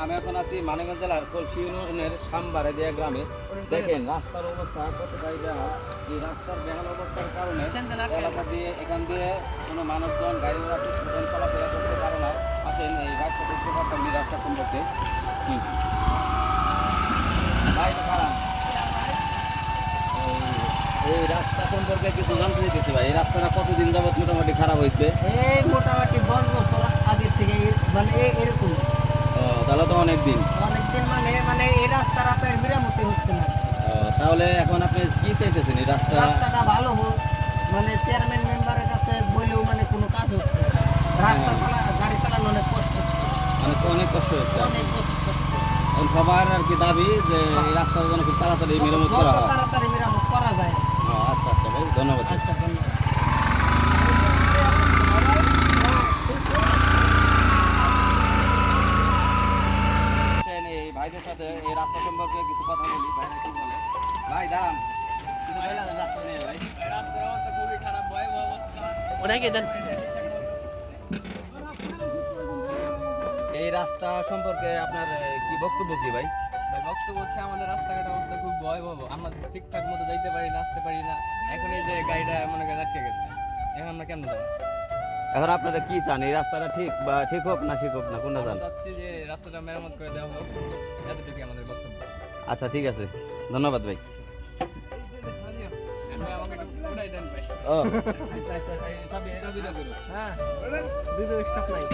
আমি এখন আছি মানিকগঞ্জ জেলার কলসি ইউনিয়নের সামবারে দেয়া গ্রামে। দেখেন রাস্তার অবস্থা কতটাই বেহাল। এই রাস্তার বেহাল অবস্থার কারণে এলাকা দিয়ে এখান দিয়ে কোনো মানুষজন গাড়ি ঘোড়া ঠিক মতন চলাফেরা করতে পারে না। আসেন এই রাস্তা দেখতে পাচ্ছেন এই রাস্তা সম্পর্কে। ভাই খারাপ এই রাস্তা সম্পর্কে কিছু জানতে চাইতেছি ভাই। এই রাস্তাটা কতদিন যাবত মোটামুটি খারাপ হয়েছে? এই মোটামুটি 10 বছর আগের থেকে মানে এরকম। তাহলে তো অনেকদিন মানে এই রাস্তার আপনার মেরামতি হচ্ছে না। তাহলে এখন আপনি কি চাইতেছেন? এই রাস্তাটা ভালো হোক, মানে চেয়ারম্যান মেম্বারের কাছে বলেও মানে কোনো কাজ হচ্ছে না। রাস্তা গাড়ি চালানো অনেক কষ্ট হচ্ছে, অনেক কষ্ট হচ্ছে। অনেক কষ্ট হচ্ছে। সবার আর কি দাবি যে এই রাস্তাটা যেন খুব তাড়াতাড়ি মেরামত করা হয়। তাড়াতাড়ি মেরামত করা যায়। আচ্ছা আচ্ছা ভাই, ধন্যবাদ। আচ্ছা, ধন্যবাদ। এই ভাইদের সাথে এই রাস্তা সম্পর্কে কিছু কথা বলি। ভাইরা কি বলে? ভাই দাঁড়ান, কিছু বললেন রাস্তা নিয়ে ভাই? রাস্তার অবস্থা খুবই খারাপ, ভয়াবহ অবস্থা। এই রাস্তা সম্পর্কে আপনার কি বক্তব্য কি ভাই? ভাই বক্তব্য হচ্ছে আমাদের রাস্তাঘাট অবস্থা খুব ভয়াবহ। আমরা ঠিকঠাক মতো যাইতে পারি না, আসতে পারি না। এখন এই যে গাড়িটা মনে করেন আটকে গেছে, এখন আমরা কেমন যাবো? এখন আপনারা কি চান? এই রাস্তাটা ঠিক বা ঠিক হোক না কোনটা চান? আমরা চাচ্ছি যে রাস্তাটা মেরামত করে দেওয়া হোক, এতটুকু আমাদের বক্তব্য। আচ্ছা ঠিক আছে, ধন্যবাদ ভাই। আমাকে একটু উঠাই দেন ভাই। ও আচ্ছা আচ্ছা, এটা ভিডিও করো। হ্যাঁ, ভিডিও স্টপ নাই।